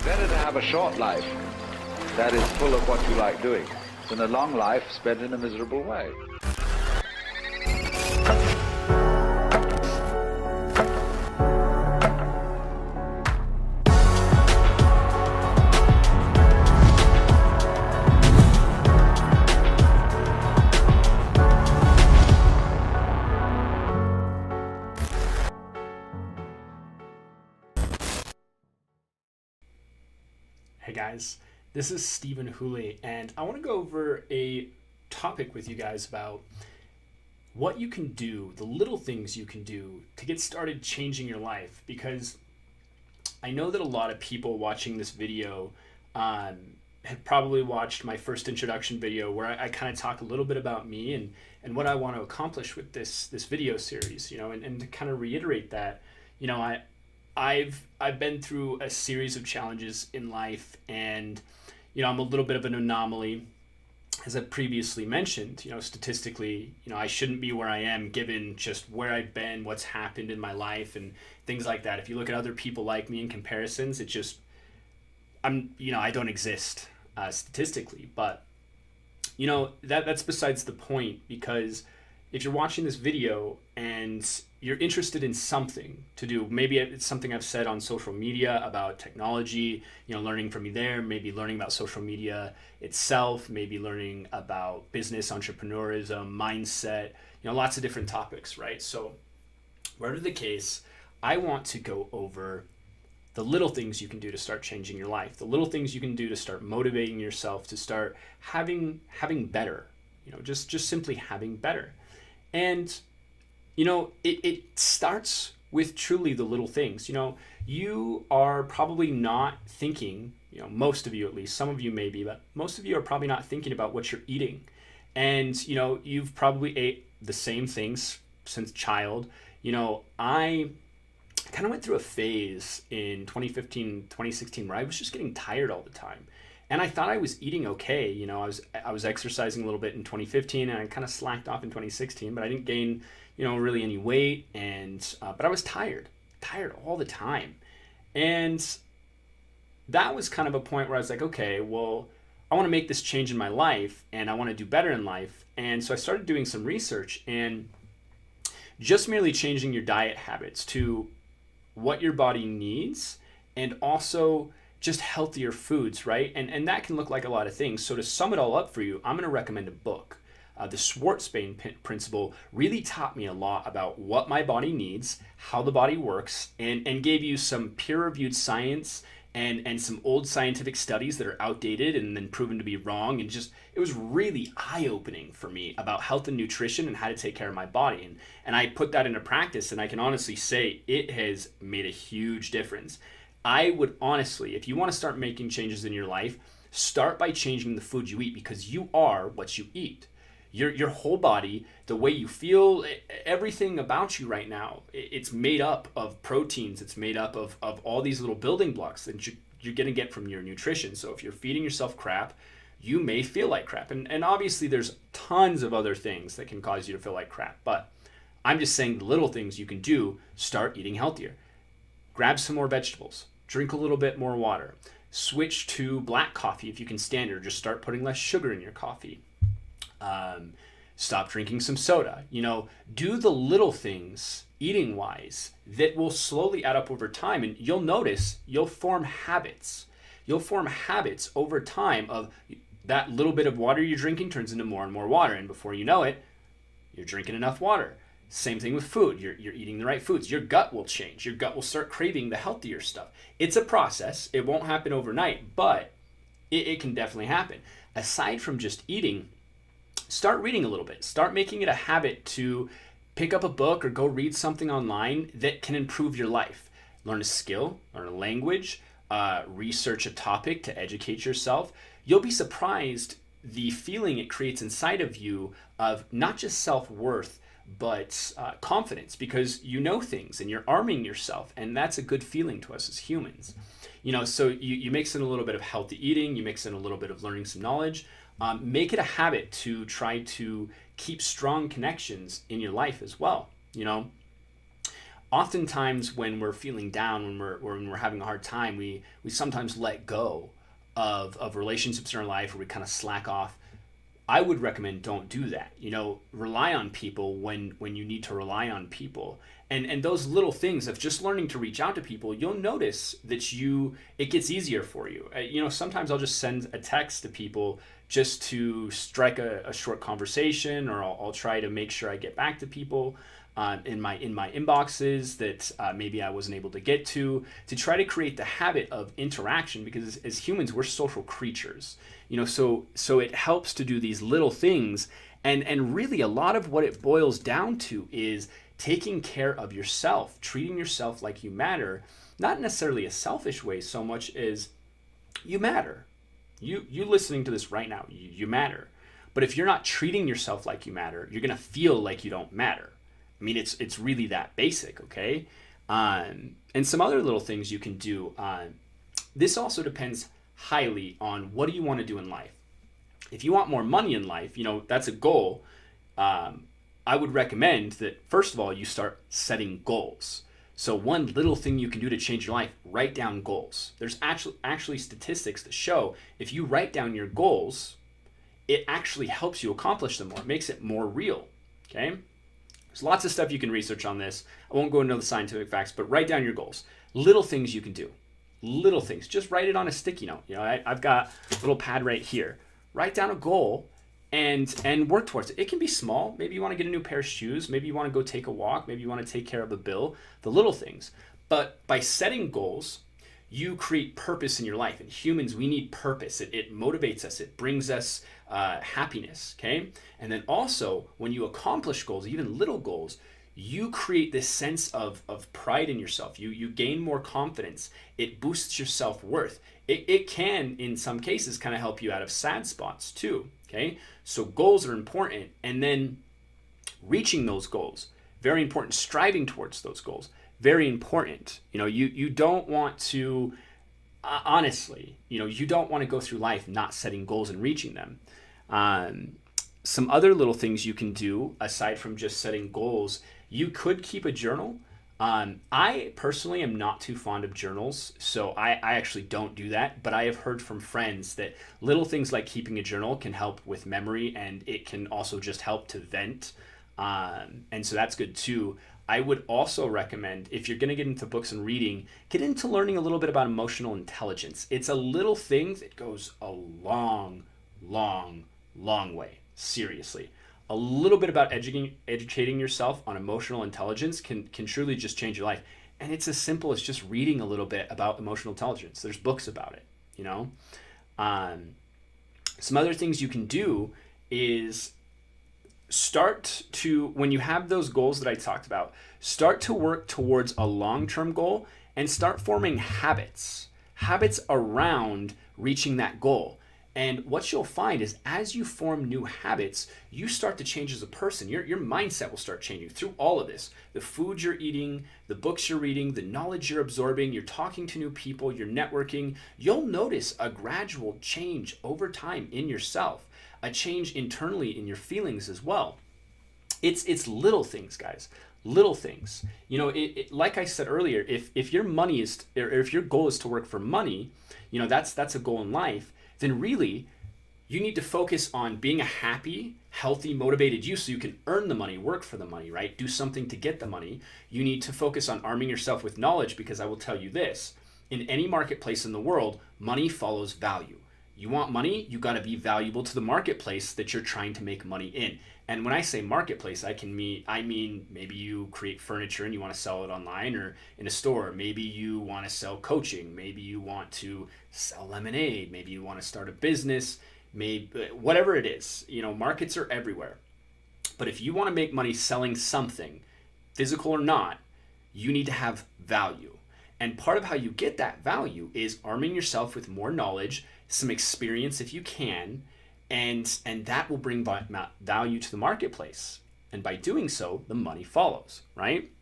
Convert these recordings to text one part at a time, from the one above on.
Better to have a short life that is full of what you like doing than a long life spent in a miserable way. Hey guys, this is Stephen Hooley, and I want to go over a topic with you guys about what you can do, the little things you can do to get started changing your life, because I know that a lot of people watching this video have probably watched my first introduction video where I kind of talk a little bit about me and what I want to accomplish with this video series, and to kind of reiterate that, I've been through a series of challenges in life, and I'm a little bit of an anomaly. As I previously mentioned, statistically, I shouldn't be where I am given just where I've been, what's happened in my life and things like that. If you look at other people like me in comparisons, it just, I don't exist statistically, but that's besides the point, because if you're watching this video and you're interested in something to do, maybe it's something I've said on social media about technology, learning from me there, maybe learning about social media itself, maybe learning about business, entrepreneurism, mindset, lots of different topics, right? So whatever the case, I want to go over the little things you can do to start changing your life, the little things you can do to start motivating yourself, to start having better, just simply having better. And it starts with truly the little things. You are probably not thinking, most of you at least, some of you maybe, but most of you are probably not thinking about what you're eating. And, you've probably ate the same things since child. I kind of went through a phase in 2015, 2016 where I was just getting tired all the time. And I thought I was eating okay. I was exercising a little bit in 2015, and I kind of slacked off in 2016, but I didn't gain, really any weight. And but I was tired all the time. And that was kind of a point where I was like, okay, well, I want to make this change in my life, and I want to do better in life. And so I started doing some research, and just merely changing your diet habits to what your body needs, and also just healthier foods, right? And that can look like a lot of things. So to sum it all up for you, I'm going to recommend a book. The Schwartzbein principle really taught me a lot about what my body needs, how the body works, and gave you some peer-reviewed science and some old scientific studies that are outdated and then proven to be wrong. And just, it was really eye-opening for me about health and nutrition and how to take care of my body. And I put that into practice, and I can honestly say it has made a huge difference. I would honestly, if you want to start making changes in your life, start by changing the food you eat, because you are what you eat. Your whole body, the way you feel, everything about you right now, it's made up of proteins. It's made up of all these little building blocks that you're going to get from your nutrition. So if you're feeding yourself crap, you may feel like crap. And obviously there's tons of other things that can cause you to feel like crap. But I'm just saying the little things you can do, start eating healthier. Grab some more vegetables. Drink a little bit more water. Switch to black coffee if you can stand it, or just start putting less sugar in your coffee. Stop drinking some soda. Do the little things eating wise that will slowly add up over time, and you'll notice you'll form habits. You'll form habits over time of that little bit of water you're drinking turns into more and more water, and before you know it, you're drinking enough water. Same thing with food. You're eating the right foods. Your gut will change. Your gut will start craving the healthier stuff. It's a process. It won't happen overnight, but it can definitely happen. Aside from just eating, start reading a little bit. Start making it a habit to pick up a book or go read something online that can improve your life. Learn a skill, learn a language, research a topic to educate yourself. You'll be surprised the feeling it creates inside of you of not just self-worth, but confidence, because you know things and you're arming yourself, and that's a good feeling to us as humans. So you mix in a little bit of healthy eating, you mix in a little bit of learning some knowledge. Make it a habit to try to keep strong connections in your life as well. oftentimes when we're feeling down, when we're having a hard time, we sometimes let go of relationships in our life, or we kind of slack off. I would recommend don't do that. Rely on people when you need to rely on people. And those little things of just learning to reach out to people, you'll notice that it gets easier for you. Sometimes I'll just send a text to people just to strike a short conversation, or I'll try to make sure I get back to people in my inboxes that maybe I wasn't able to get to try to create the habit of interaction, because as humans, we're social creatures. So it helps to do these little things, and really a lot of what it boils down to is taking care of yourself, treating yourself like you matter, not necessarily a selfish way so much as you matter. You listening to this right now, you matter. But if you're not treating yourself like you matter, you're gonna feel like you don't matter. I mean, it's really that basic, okay? And some other little things you can do. This also depends highly on what do you want to do in life. If you want more money in life, that's a goal. I would recommend that, first of all, you start setting goals. So one little thing you can do to change your life, write down goals. There's actually statistics that show if you write down your goals, it actually helps you accomplish them more. It makes it more real, okay? There's lots of stuff you can research on this. I won't go into the scientific facts, but write down your goals. Little things you can do. Little things. Just write it on a sticky note. I've got a little pad right here. Write down a goal and work towards it. It can be small. Maybe you want to get a new pair of shoes. Maybe you want to go take a walk. Maybe you want to take care of a bill. The little things. But by setting goals, you create purpose in your life. And humans, we need purpose. It motivates us. It brings us happiness, okay? And then also, when you accomplish goals, even little goals, you create this sense of pride in yourself. You gain more confidence. It boosts your self-worth. It can, in some cases, kind of help you out of sad spots too, okay? So goals are important. And then reaching those goals, very important. Striving towards those goals, very important. You don't want to, honestly, you don't want to go through life not setting goals and reaching them. Some other little things you can do aside from just setting goals, you could keep a journal. I personally am not too fond of journals, so I actually don't do that, but I have heard from friends that little things like keeping a journal can help with memory, and it can also just help to vent. And so that's good too. I would also recommend, if you're going to get into books and reading, get into learning a little bit about emotional intelligence. It's a little thing that goes a long, long, long way. Seriously. A little bit about educating yourself on emotional intelligence can truly just change your life. And it's as simple as just reading a little bit about emotional intelligence. There's books about it, Some other things you can do is start to, when you have those goals that I talked about, start to work towards a long-term goal and start forming habits around reaching that goal. And what you'll find is as you form new habits, you start to change as a person. Your mindset will start changing through all of this. The food you're eating, the books you're reading, the knowledge you're absorbing, you're talking to new people, you're networking. You'll notice a gradual change over time in yourself, a change internally in your feelings as well. It's little things, guys. Little things. Like I said earlier, if your money is, or if your goal is to work for money, that's a goal in life. Then really, you need to focus on being a happy, healthy, motivated you so you can earn the money, work for the money, right? Do something to get the money. You need to focus on arming yourself with knowledge, because I will tell you this, in any marketplace in the world, money follows value. You want money, you got to be valuable to the marketplace that you're trying to make money in. And when I say marketplace, I mean maybe you create furniture and you want to sell it online or in a store. Maybe you want to sell coaching. Maybe you want to sell lemonade. Maybe you want to start a business. Maybe whatever it is. Markets are everywhere. But if you want to make money selling something, physical or not, you need to have value. And part of how you get that value is arming yourself with more knowledge, some experience if you can, and that will bring value to the marketplace. And by doing so, the money follows, right?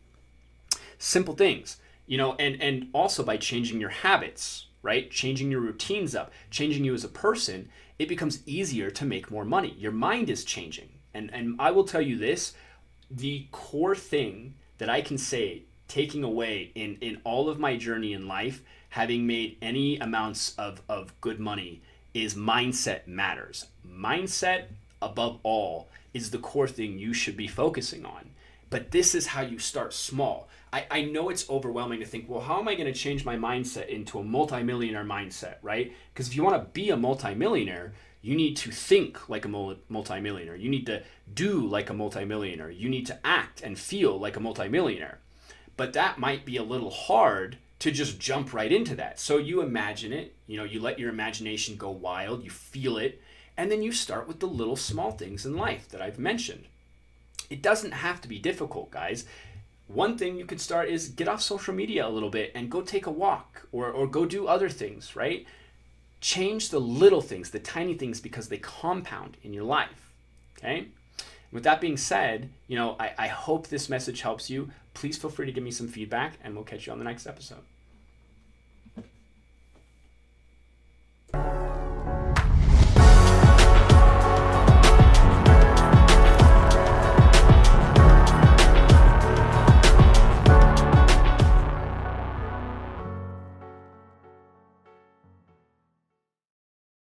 Simple things, and also by changing your habits, right? Changing your routines up, changing you as a person, it becomes easier to make more money. Your mind is changing. And I will tell you this, the core thing that I can say taking away in all of my journey in life, having made any amounts of good money, is mindset matters. Mindset, above all, is the core thing you should be focusing on. But this is how you start small. I know it's overwhelming to think, well, how am I going to change my mindset into a multimillionaire mindset, right? Because if you want to be a multimillionaire, you need to think like a multimillionaire. You need to do like a multimillionaire. You need to act and feel like a multimillionaire. But that might be a little hard to just jump right into that. So you imagine it, you let your imagination go wild, you feel it, and then you start with the little small things in life that I've mentioned. It doesn't have to be difficult, guys. One thing you could start is get off social media a little bit and go take a walk or go do other things, right? Change the little things, the tiny things, because they compound in your life, okay? With that being said, I hope this message helps you. Please feel free to give me some feedback, and we'll catch you on the next episode.